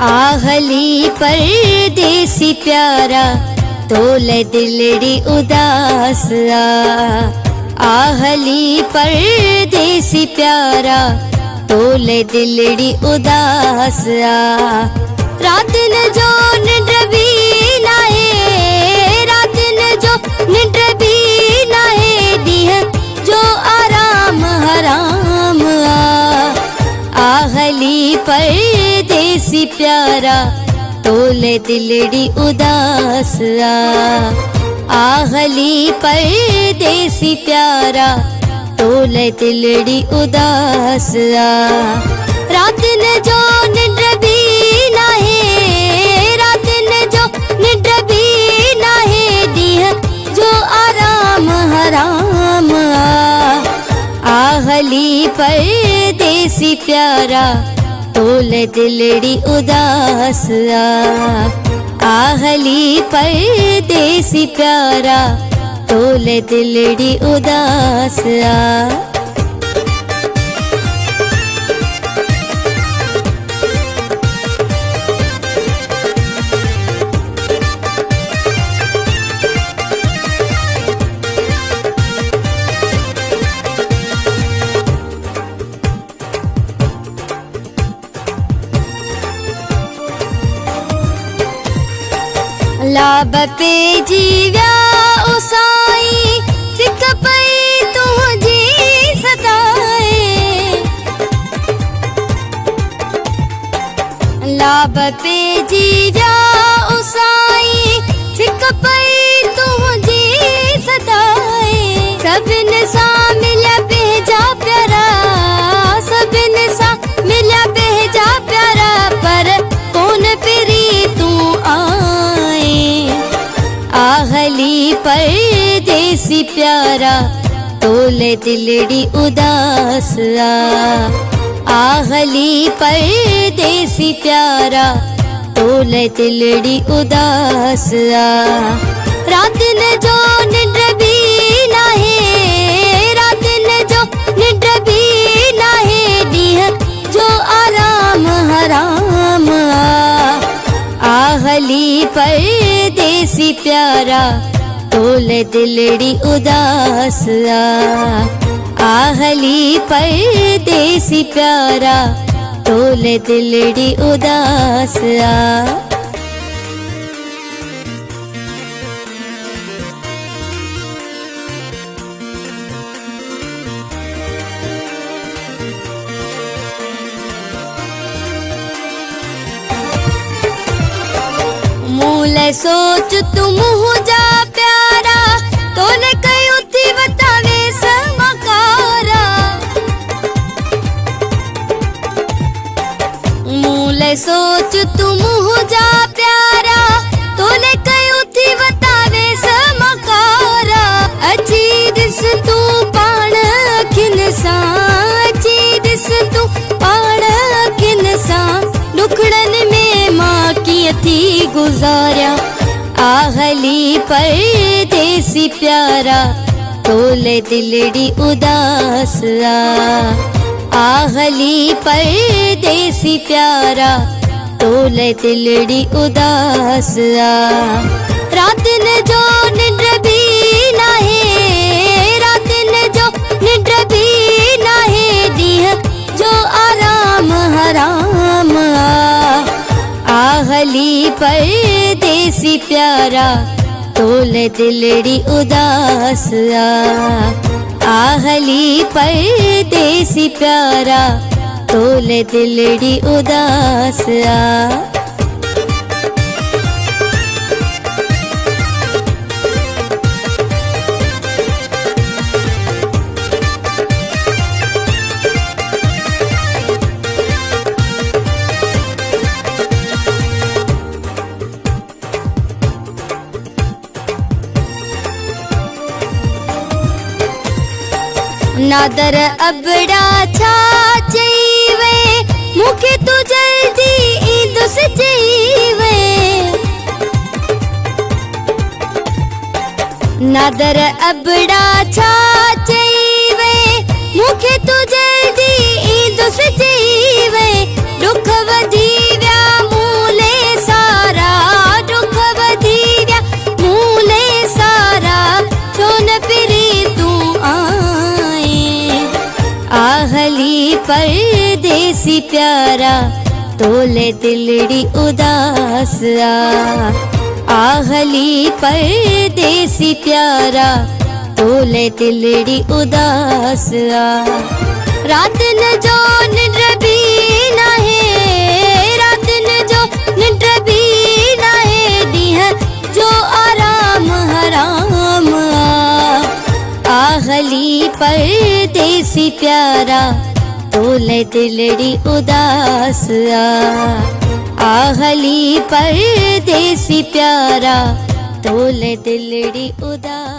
आहली परदेसी प्यारा तोले दिलड़ी उदास आहली परदेसी प्यारा तोले दिलड़ी उदास रात न जो निंद्रबी नाहे रात न जो निंद्रबी नाहे दिह जो आराम हराम आहली परदेसी प्यारा तोले दिलड़ी उदास आहली परदेसी प्यारा तोले दिलड़ी उदास रात न जो निंद्रबी नाहे रात न जो निंद्रबी नाहे दिह जो आराम हराम आहली परदेसी प्यारा तोले दिलड़ी उदास आहली परदेसी प्यारा तोले दिलड़ी उदास लाभ पे जीव्या उसाई सिक पई तुझी सताए लाभ पे जीव्या उसाई सिक पई तुझी सताए सभिन सा मिल्या भेजा प्यारा सभिन सा मिल्या भेजा प्यारा पर कौन फिरी तू आहली परदेसी प्यारा तोले दिलड़ी उदास आहली परदेसी प्यारा तोले दिलड़ी उदास रात न जो निंद्रबी नाहे रात न जो निंद्रबी नाहे दिह जो आराम हराम आहली परदेसी प्यारा तोले दिलड़ी उदास आहली परदेसी प्यारा तोले दिलड़ी उदास मूले सोच तुम हो जा प्यारा तोले कई उठी बतावे समकारा मूले सोच तुम हो जा प्यारा तोले कई उठी बतावे समकारा अच्छी दिस तू पाण किनसा अच्छी दिस तू पाण किनसा दुखड़न में मां की थी गुजारा आहली परदेसी प्यारा तोले दिलड़ी उदास आहली परदेसी प्यारा तोले दिलड़ी उदास रात न जो निंद्रबी नाहे रात न जो निंद्रबी नाहे दिह जो आराम हराम आहली परदेसी प्यारा तोले दिलड़ी उदास आहली परदेसी प्यारा तोले दिलड़ी उदास नादर अबड़ा छा चईवे मुखे तू जल्दी ईंदुस चईवे नादर अबड़ा छा चईवे मुखे तू जल्दी ईंदुस चईवे दुख वधी विया मूं आहली परदेसी प्यारा तोले दिलड़ी उदास आहली परदेसी प्यारा तोले दिलड़ी उदास रात न जो निद्रबी न है रात न जो निद्रबी न है दिह जो आराम हराम आहली परदेसी प्यारा तोले दिलड़ी उदास आहली परदेसी प्यारा तोले दिलड़ी उदास।